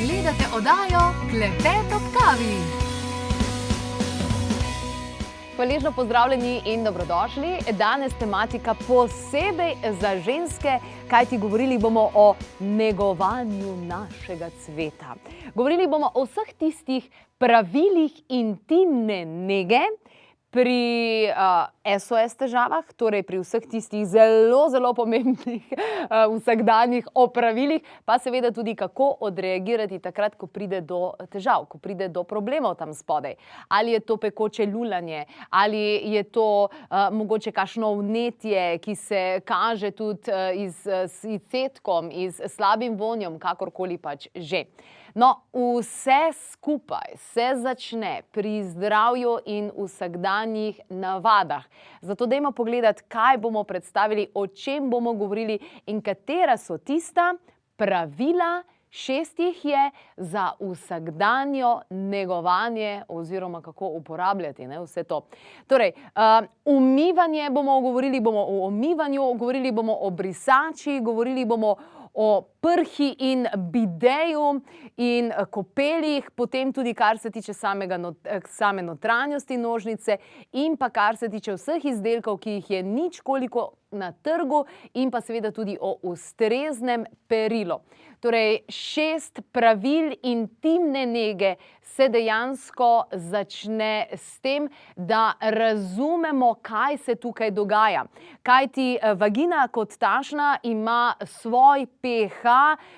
Gledate oddajo Klepet ob kavi. Hvaležno pozdravljeni in dobrodošli. Danes tematika posebej za ženske, kajti govorili bomo o negovanju našega cveta. Govorili bomo o vseh tistih pravilih intimne nege pri SOS težavah, torej pri vseh tistih zelo pomembnih vsakdanjih opravilih, pa seveda tudi kako odreagirati takrat, ko pride do težav, ko pride do problemov tam spodaj. Ali je to pekoče lulanje, ali je to mogoče kakšno vnetje, ki se kaže tudi s cetkom, s slabim vonjem, kakorkoli pač že. No, vse skupaj se začne pri zdravju in vsakdanjih navadah. Zato dajmo pogledati, kaj bomo predstavili, o čem bomo govorili in katera so tista pravila, 6 jih je, za vsakdanjo negovanje oziroma kako uporabljati vse to. Torej, umivanje govorili bomo o umivanju, govorili bomo o brisači, govorili bomo o prhi in bideju in kopeljih, potem tudi kar se tiče same notranjosti nožnice in pa kar se tiče vseh izdelkov, ki jih je ničkoliko na trgu, in pa seveda tudi o ustreznem perilu. Torej, 6 pravil intimne nege se dejansko začne s tem, da razumemo, kaj se tukaj dogaja. Kajti vagina kot takšna ima svoj pH,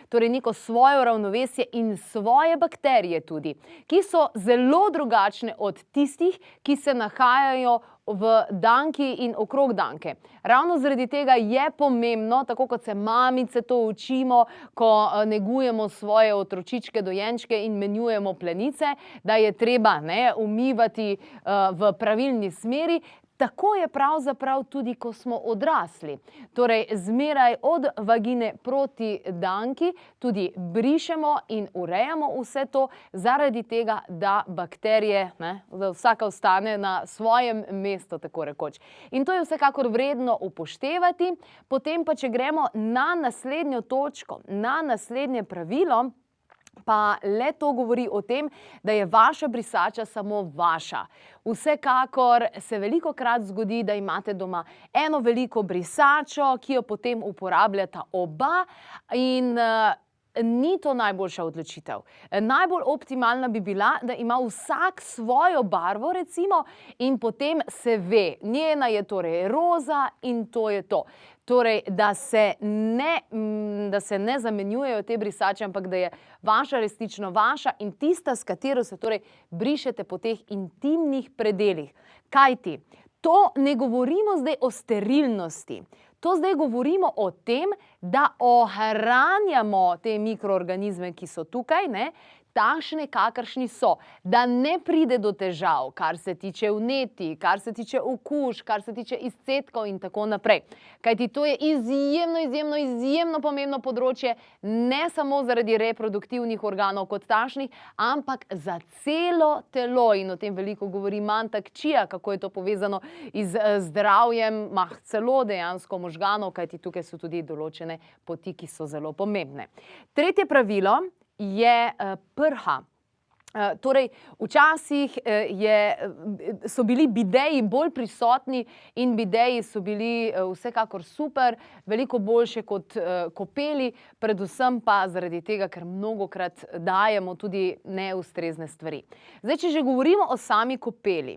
torej neko svoje ravnovesje in svoje bakterije tudi, ki so zelo drugačne od tistih, ki se nahajajo v danki in okrog danke. Ravno zaradi tega je pomembno, tako kot se mamice to učimo, ko negujemo svoje otročičke, dojenčke in menjujemo plenice, da je treba umivati v pravilni smeri. Tako je pravzaprav tudi, ko smo odrasli. Torej, zmeraj od vagine proti danki tudi brišemo in urejamo vse to, zaradi tega, da bakterije, da vsaka ostane na svojem mestu, tako rekoč. In to je vsekakor vredno upoštevati. Potem pa, če gremo na naslednjo točko, na naslednje pravilo, pa le to govori o tem, da je vaša brisača samo vaša. Vsekakor se velikokrat zgodi, da imate doma eno veliko brisačo, ki jo potem uporabljata oba, in ni to najboljša odločitev. Najbolj optimalna bi bila, da ima vsak svojo barvo, recimo, in potem se ve, njena je torej roza in to je to. Torej, da se ne zamenjujejo te brisače, ampak da je vaša resnično vaša in tista, s katero se torej brišete po teh intimnih predelih. Kajti, to ne govorimo zdaj o sterilnosti. To zdaj govorimo o tem, da ohranjamo te mikroorganizme, ki so tukaj, takšne, kakršni so, da ne pride do težav, kar se tiče vnetij, kar se tiče okužb, kar se tiče izcetkov in tako naprej. Kajti to je izjemno pomembno področje, ne samo zaradi reproduktivnih organov kot takšnih, ampak za celo telo, in o tem veliko govori Mantak Chia, kako je to povezano z zdravjem, celo dejansko možganov, kajti tukaj so tudi določene poti, ki so zelo pomembne. Tretje pravilo je prha. Torej, včasih so bili bideji bolj prisotni in bideji so bili vsekakor super, veliko boljše kot kopeli, predvsem pa zaradi tega, ker mnogokrat dajemo tudi neustrezne stvari. Zdaj, če že govorimo o sami kopeli,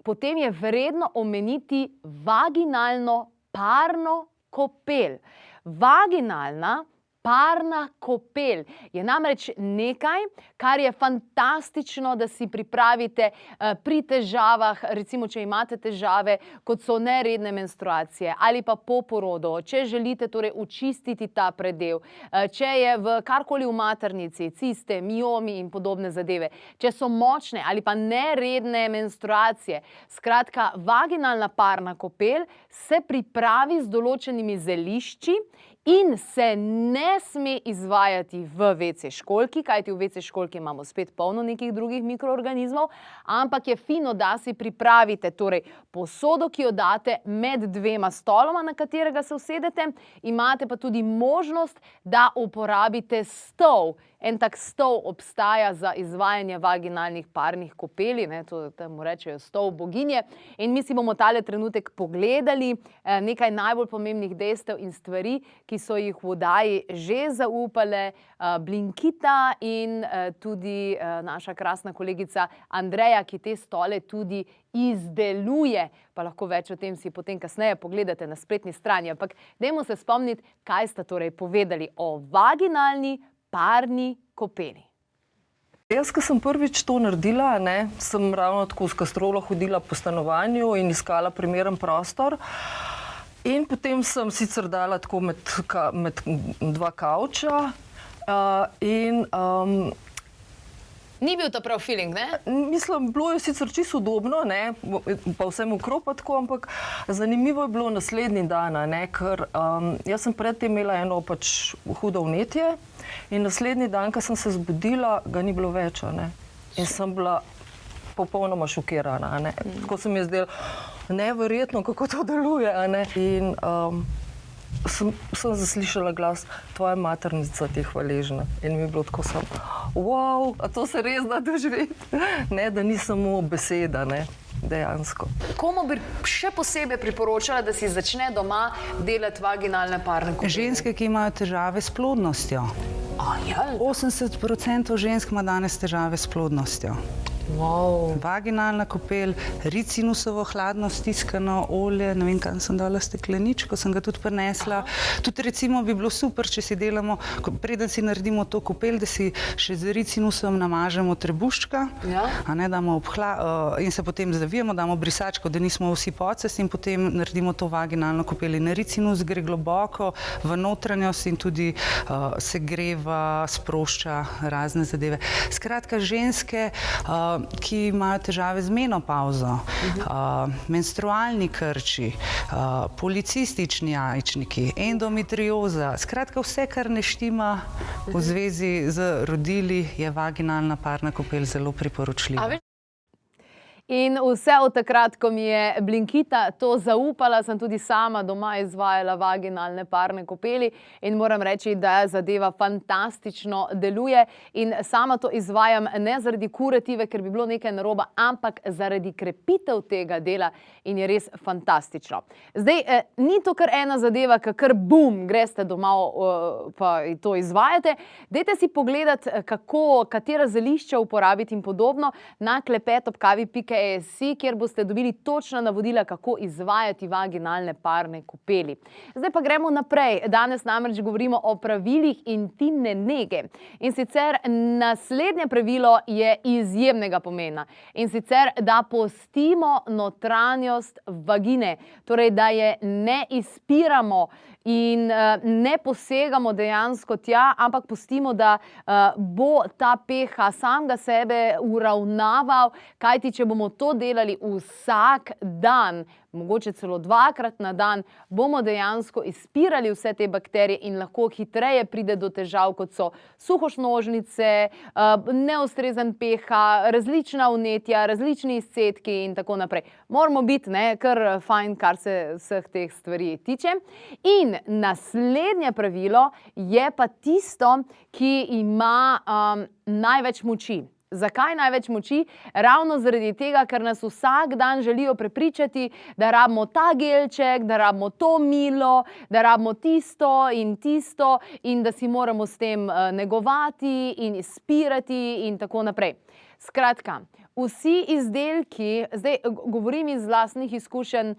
potem je vredno omeniti vaginalno parno kopel. Vaginalna parna kopel je namreč nekaj, kar je fantastično, da si pripravite pri težavah, recimo, če imate težave, kot so neredne menstruacije ali pa po porodu, če želite torej očistiti ta predel, če je karkoli v maternici, ciste, miomi in podobne zadeve, če so močne ali pa neredne menstruacije. Skratka, vaginalna parna kopel se pripravi z določenimi zelišči in se ne sme izvajati v WC školjki, kajti v WC školjki imamo spet polno nekih drugih mikroorganizmov, ampak je fino, da si pripravite torej posodo, ki jo date med dvema stoloma, na katerega se usedete. Imate pa tudi možnost, da uporabite stol. En tak stol obstaja za izvajanje vaginalnih parnih kopeli, to temu rečejo stol boginje. In mi si bomo tale trenutek pogledali nekaj najbolj pomembnih dejstev in stvari, ki so jih v oddaji že zaupale Blinkita in tudi naša krasna kolegica Andreja, ki te stole tudi izdeluje. Pa lahko več o tem si potem kasneje pogledate na spletni strani. Ampak dajmo se spomniti, kaj sta torej povedali o vaginalni parni kopeli. Jaz, ko sem prvič to naredila, sem ravno tako s kastrolo hodila po stanovanju in iskala primeren prostor. In potem sem sicer dala tako med dva kavča in Ni bil to prav feeling, ne? Mislim, bilo je sicer čisto udobno, pa vse mokro pa tako, ampak zanimivo je bilo naslednji dan, ker jaz sem predtem imela eno pač hudo vnetje in naslednji dan, ko sem se zbudila, ga ni bilo več, in sem bila popolnoma šokirana, Tako se mi je zdelo neverjetno, kako to deluje, in sem zaslišala glas, tvoja maternica ti je hvaležna. In mi je bilo tako samo, wow, a to se res da doživeti? Da ni samo beseda, dejansko. Komu bi še posebej priporočala, da si začne doma delati vaginalne parne kopeli? Ženske, ki imajo težave s plodnostjo. 80% žensk ima danes težave s plodnostjo. Wow. Vaginalna kopel, ricinusovo hladno stiskano olje, ne vem, kam sem dala stekleničko, sem ga tudi prinesla. Tudi recimo bi bilo super, če si delamo, preden si naredimo to kopel, da si še z ricinusom namažemo trebuščka, damo in se potem zavijemo, damo brisačko, da nismo vsi pocest in potem naredimo to vaginalno kopel. In ricinus gre globoko v notranjost in tudi segreva, sprošča razne zadeve. Skratka, ženske, ki imajo težave z menopavzo, menstrualni krči, policistični jajčniki, endometrioza, skratka vse, kar ne štima v zvezi z rodili, je vaginalna parna kopel zelo priporočljiva. In vse od takrat, ko mi je Blinkita to zaupala, sem tudi sama doma izvajala vaginalne parne kopeli in moram reči, da zadeva fantastično deluje in sama to izvajam ne zaradi kurative, ker bi bilo nekaj narobe, ampak zaradi krepitev tega dela in je res fantastično. Zdaj, ni to kar ena zadeva, kar bum, greste domov pa to izvajate. Dajte si pogledati, katera zelišča uporabiti in podobno na klepet@kavi.si, kjer boste dobili točna navodila, kako izvajati vaginalne parne kopeli. Zdaj pa gremo naprej. Danes namreč govorimo o pravilih intimne nege. In sicer naslednje pravilo je izjemnega pomena. In sicer, da pustimo notranjost vagine. Torej, da je ne izpiramo in ne posegamo dejansko tja, ampak pustimo, da bo ta pH samega sebe uravnaval, kajti če bomo to delali vsak dan, mogoče celo dvakrat na dan, bomo dejansko izpirali vse te bakterije in lahko hitreje pride do težav, kot so suhošnožnice, neustrezen pH, različna vnetja, različni izcedki in tako naprej. Moramo biti kar fajn, kar se vseh teh stvari tiče. In naslednje pravilo je pa tisto, ki ima največ moči. Zakaj največ moči? Ravno zaradi tega, ker nas vsak dan želijo prepričati, da rabimo ta gelček, da rabimo to milo, da rabimo tisto in da si moramo s tem negovati in izpirati in tako naprej. Skratka, vsi izdelki, zdaj govorim iz lastnih izkušenj,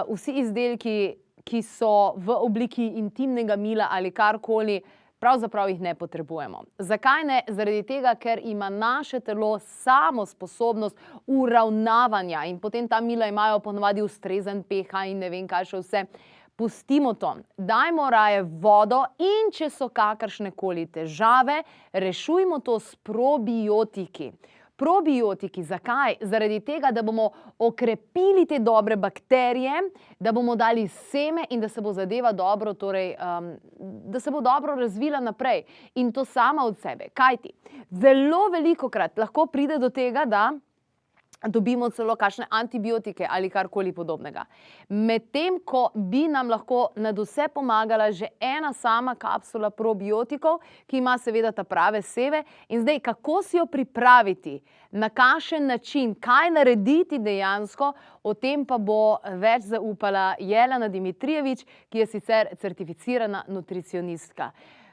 vsi izdelki, ki so v obliki intimnega mila ali karkoli, pravzaprav jih ne potrebujemo. Zakaj ne? Zaradi tega, ker ima naše telo samo sposobnost uravnavanja in potem ta mila imajo ponavadi ustrezen pH in ne vem kaj še vse. Pustimo to. Dajmo raje vodo in če so kakršnekoli težave, rešujmo to s probiotiki. Probiotiki, zakaj? Zaradi tega, da bomo okrepili te dobre bakterije, da bomo dali seme in da se bo zadeva dobro, torej, da se bo dobro razvila naprej. In to sama od sebe. Kajti, zelo velikokrat lahko pride do tega, da dobimo celo kakšne antibiotike ali karkoli podobnega. Medtem, ko bi nam lahko nadvse pomagala že ena sama kapsula probiotikov, ki ima seveda ta prave seme. In zdaj, kako si jo pripraviti, na kakšen način, kaj narediti dejansko, o tem pa bo več zaupala Jelena Dimitrijevič, ki je sicer certificirana nutricionistka.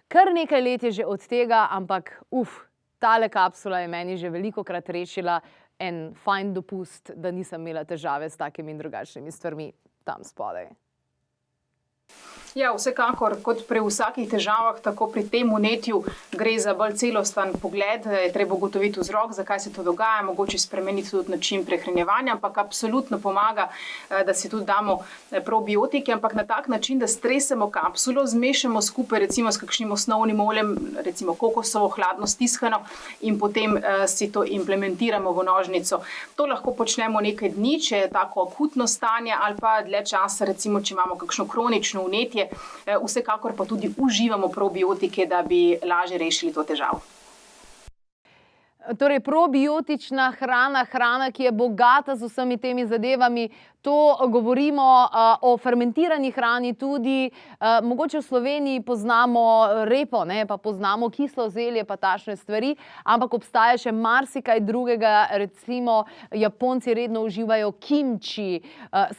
Kar nekaj let je že od tega, ampak tale kapsula je meni že velikokrat rešila en fajn dopust, da nisem imela težave s takimi in drugačnimi stvarmi tam spodaj. Ja, vsekakor, kot pri vsakih težavah, tako pri tem vnetju gre za bolj celosten pogled. Je treba ugotoviti vzrok, zakaj se to dogaja, mogoče spremeniti tudi način prehranjevanja, ampak absolutno pomaga, da si tudi damo probiotike, ampak na tak način, da stresemo kapsulo, zmešamo skupaj recimo s kakšnim osnovnim oljem, recimo kokosovo hladno stiskano, in potem si to implementiramo v nožnico. To lahko počnemo nekaj dni, če je tako akutno stanje, ali pa dlje časa, recimo, če imamo kakšno kronično vnetje. Vsekakor pa tudi uživamo probiotike, da bi lažje rešili to težavo. Torej, probiotična hrana, ki je bogata z vsemi temi zadevami, to govorimo o fermentirani hrani tudi. Mogoče v Sloveniji poznamo repo, pa poznamo kislo zelje, pa takšne stvari, ampak obstaja še marsikaj drugega. Recimo, Japonci redno uživajo kimči.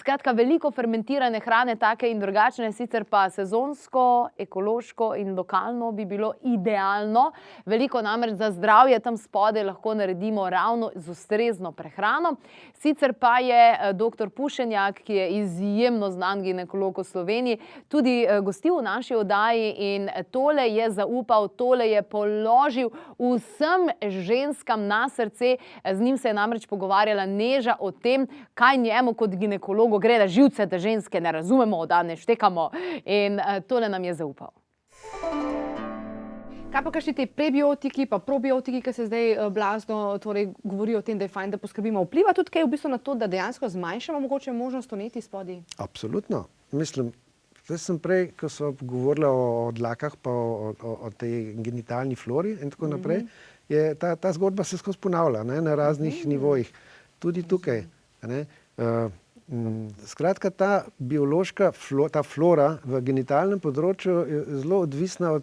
Skratka, veliko fermentirane hrane, take in drugačne, sicer pa sezonsko, ekološko in lokalno bi bilo idealno. Veliko namreč za zdravje tam spodaj lahko naredimo ravno z ustrezno prehrano. Sicer pa je dr. Pušenjak, ki je izjemno znan ginekolog v Sloveniji, tudi gostil v naši oddaji in tole je zaupal, tole je položil vsem ženskam na srce. Z njim se je namreč pogovarjala Neža o tem, kaj njemu kot ginekologu gre na živce, da ženske ne razumemo, da ne štekamo. In tole nam je zaupal. Kaj pa kakšni te prebiotiki pa probiotiki, ki se zdaj blazno govorijo o tem, da je fajn, da poskrbimo, vpliva tudi kaj v bistvu na to, da dejansko zmanjšamo mogoče možnost vnetij spodaj? Absolutno. Mislim, zdaj sem prej, ko smo govorili o dlakah pa o tej genitalni flori in tako naprej, je ta zgodba se skozi ponavlja na raznih nivojih. Tudi tukaj. Skratka, ta biološka ta flora v genitalnem področju je zelo odvisna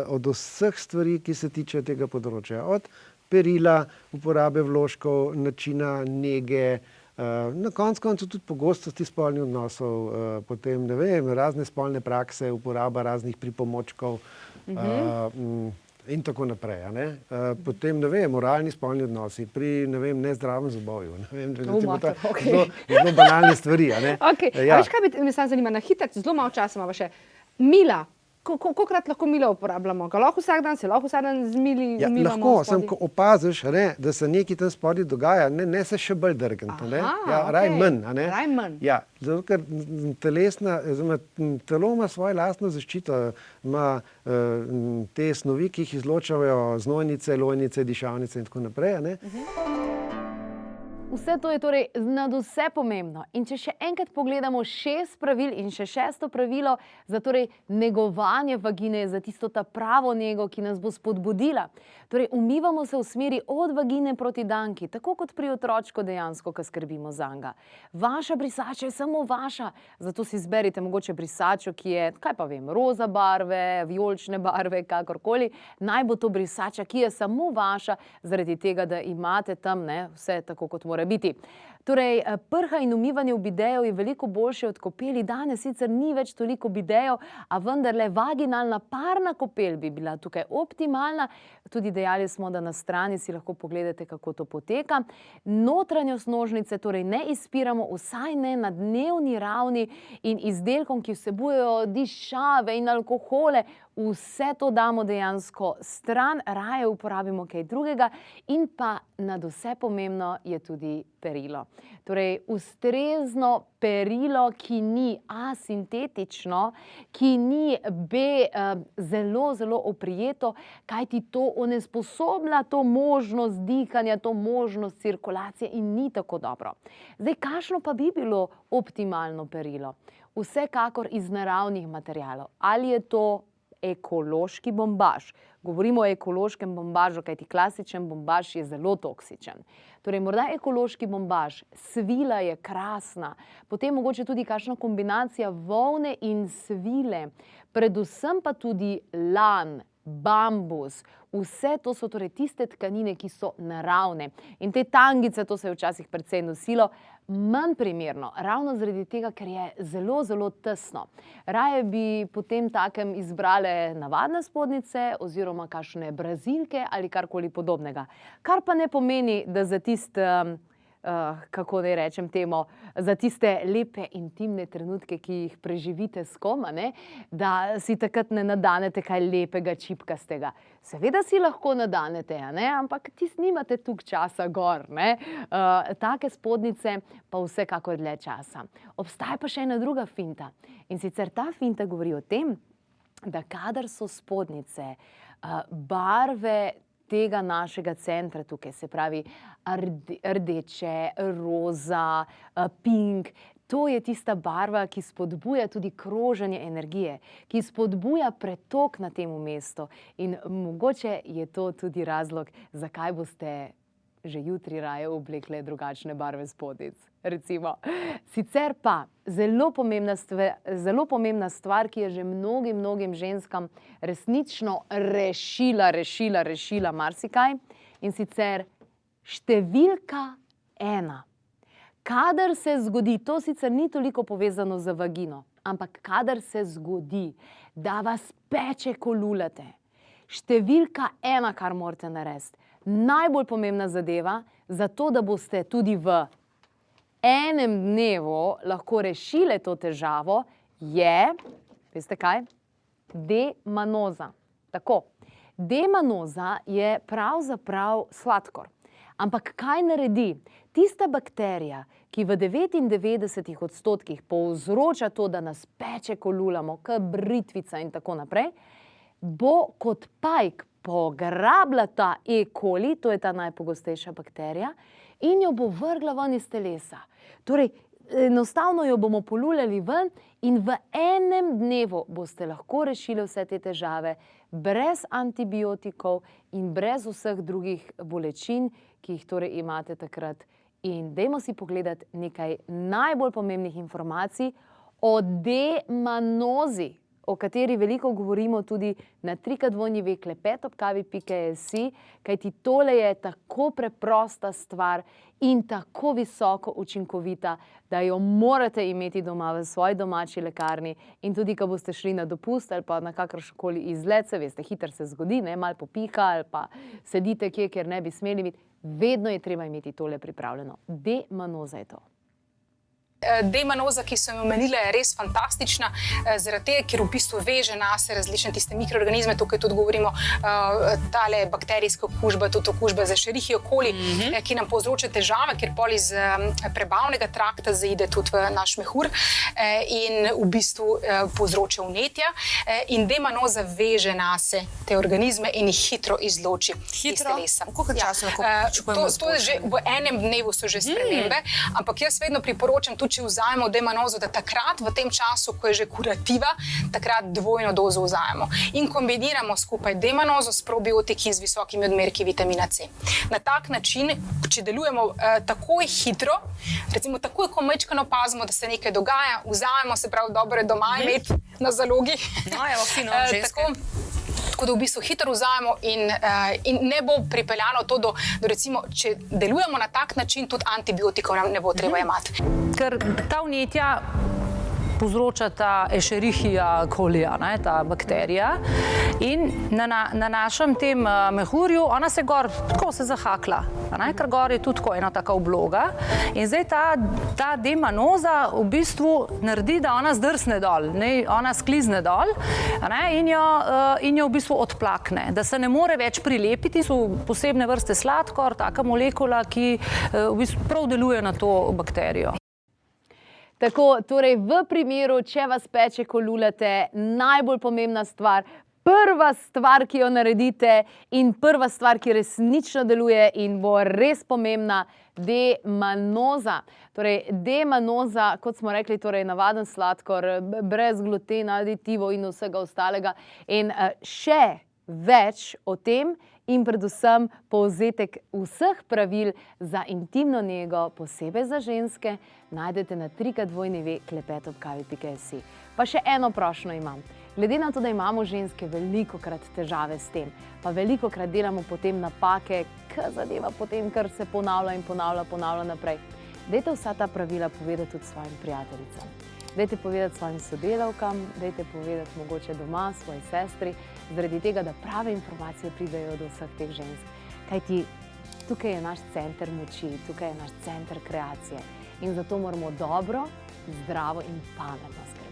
od vseh stvari, ki se tiče tega področja. Od perila, uporabe vložkov, načina nege, na koncu tudi pogostosti spolnih odnosov, potem, ne vem, razne spolne prakse, uporaba raznih pripomočkov in tako naprej. Potem, ne vem, oralni spolni odnosi pri, ne vem, nezdravem zobovju. Zelo banalne stvari. Veš, kaj me samo zanima, na hitro, zelo malo časa imamo še. Mila. Kolikokrat lahko milo uporabljamo? Ga lahko vsak dan, se lahko vsak dan z mili umivamo? Lahko, sem, ko opaziš, da se nekaj tam spodaj dogaja, ne se še bolj drgati. Raj manj. Raj manj. Ja, zato ker telo ima svojo lastno zaščito, ima te snovi, ki jih izločajo znojnice, lojnice, dišavnice in tako naprej. Vse to je torej nadvse pomembno. In če še enkrat pogledamo 6 pravil in še 6. pravilo za torej negovanje vagine, za tisto ta pravo nego, ki nas bo spodbudila. Torej, umivamo se v smeri od vagine proti danki, tako kot pri otročku dejansko, ko skrbimo zanj. Vaša brisača je samo vaša, zato si izberite mogoče brisačo, ki je, kaj pa vem, roza barve, vijolične barve, kakorkoli. Naj bo to brisača, ki je samo vaša, zaradi tega, da imate tam vse tako, kot mora biti. Torej, prha in umivanje v bideju je veliko boljše od kopeli. Danes sicer ni več toliko bidejev, a vendarle vaginalna parna kopel bi bila tukaj optimalna. Tudi dejali smo, da na strani si lahko pogledate, kako to poteka. Notranjost nožnice torej ne izpiramo, vsaj ne na dnevni ravni, in izdelkom, ki vsebujejo dišave in alkohole, vse to damo dejansko stran, raje uporabimo kaj drugega in pa nad vse pomembno je tudi perilo. Torej, ustrezno perilo, ki ni A sintetično, ki ni B zelo, zelo oprijeto, kajti to onesposoblja to možnost dihanja, to možnost cirkulacije in ni tako dobro. Zdaj, kakšno pa bi bilo optimalno perilo? Vsekakor iz naravnih materialov. Ali je to ekološki bombaž? Govorimo o ekološkem bombažu, kajti klasičen bombaž je zelo toksičen. Torej, morda ekološki bombaž, svila je krasna, potem mogoče tudi kakšna kombinacija volne in svile, predvsem pa tudi lan, bambus, vse to so torej tiste tkanine, ki so naravne. In te tangice, to se je včasih precej nosilo, manj primerno, ravno zaradi tega, ker je zelo, zelo tesno. Raje bi potem takem izbrale navadne spodnjice oziroma kakšne brazilke ali karkoli podobnega. Kar pa ne pomeni, da za kako naj rečem temu, za tiste lepe intimne trenutke, ki jih preživite s kom, da si takrat ne nadanete kaj lepega čipkastega. Seveda si lahko nadanete, ampak nimate toliko časa gor. Take spodnjice pa vsekakor dlje časa. Obstaja pa še ena druga finta. In sicer ta finta govori o tem, da kadar so spodnjice barve tega našega centra tukaj, se pravi rdeče, roza, pink, to je tista barva, ki spodbuja tudi kroženje energije, ki spodbuja pretok na tem mestu in mogoče je to tudi razlog, zakaj boste že jutri raje oblekle drugačne barve spodnjic. Recimo. Sicer pa zelo pomembna stvar, ki je že mnogim ženskam resnično rešila marsikaj, in sicer številka 1. Kadar se zgodi, to sicer ni toliko povezano z vagino, ampak kadar se zgodi, da vas peče, ko lulate, številka 1, kar morate narediti, najbolj pomembna zadeva, zato da boste tudi v enem dnevu lahko rešile to težavo, je, veste kaj? D-manoza. Tako. D-manoza je pravzaprav sladkor. Ampak kaj naredi? Tista bakterija, ki v 99% povzroča to, da nas peče, ko lulamo, kot britvica in tako naprej, bo kot pajk pograbila ta E. coli, to je ta najpogostejša bakterija, in jo bo vrgla ven iz telesa. Torej, enostavno jo bomo poluljali ven in v enem dnevu boste lahko rešili vse te težave brez antibiotikov in brez vseh drugih bolečin, ki jih torej imate takrat. In dajmo si pogledati nekaj najbolj pomembnih informacij o D-manozi, o kateri veliko govorimo tudi na www.klepetobkavi.si, kajti tole je tako preprosta stvar in tako visoko učinkovita, da jo morate imeti doma v svoji domači lekarni in tudi, ko boste šli na dopust ali pa na kakršenkoli izlet, se veste, hitro se zgodi, malo popiha ali pa sedite kje, kjer ne bi smeli biti, vedno je treba imeti tole pripravljeno. D-manoza je to. D-manoza, ki sem jo omenila, je res fantastična, zaradi tega, ker v bistvu veže nase različne tiste mikroorganizme, tukaj tudi govorimo tale bakterijska okužba, tudi okužba za Escherichia coli, ki nam povzroča težave, ker pol iz prebavnega trakta zaide tudi v naš mehur in v bistvu povzroča vnetja. In D-manoza veže nase te organizme in jih hitro izloči iz telesa. Koliko časa lahko pričakujemo? To je že v enem dnevu so že spremembe, ampak jaz vedno priporočam, tudi če vzajemo D-manozo, da takrat v tem času, ko je že kurativa, takrat dvojno dozo vzajemo. In kombiniramo skupaj D-manozo s probiotiki in z visokimi odmerki vitamina C. Na tak način, če delujemo takoj hitro, recimo takoj, ko majčkeno opazimo, da se nekaj dogaja, vzajemo, se pravi, dobro je doma imeti na zalogi. No, evo, fino, ženske. Tako da v bistvu hitro vzajemo in ne bo pripeljano to do recimo, če delujemo na tak način, tudi antibiotikov nam ne bo treba jemati. Ker ta vnetja povzroča ta Escherichia coli, ta bakterija. In na našem tem mehurju, ona se gor, tako se zahakla, ker gor je tudi tako ena taka obloga. In zdaj ta demanoza v bistvu naredi, da ona zdrsne dol, ona sklizne dol in jo v bistvu odplakne, da se ne more več prilepiti. So posebne vrste sladkor, taka molekula, ki v bistvu prav deluje na to bakterijo. Tako, torej v primeru, če vas peče, ko lulate, najbolj pomembna stvar, prva stvar, ki jo naredite in prva stvar, ki resnično deluje in bo res pomembna, demanoza. Torej, demanoza, kot smo rekli, torej navaden sladkor, brez glutena, aditivov in vsega ostalega. In še več o tem in predvsem povzetek vseh pravil za intimno nego, posebej za ženske, najdete na www.klepetobkavi.si. Pa še eno prošnjo imam. Glede na to, da imamo ženske velikokrat težave s tem, pa velikokrat delamo potem napake, kar zadeva potem, kar se ponavlja in ponavlja naprej. Dajte vsa ta pravila povedati tudi svojim prijateljicam. Dajte povedati svojim sodelavkam, dajte povedati mogoče doma, svoji sestri, zaradi tega, da prave informacije pridejo do vseh teh žensk. Kajti tukaj je naš center moči, tukaj je naš center kreacije in zato moramo dobro, zdravo in pametno skrbeti.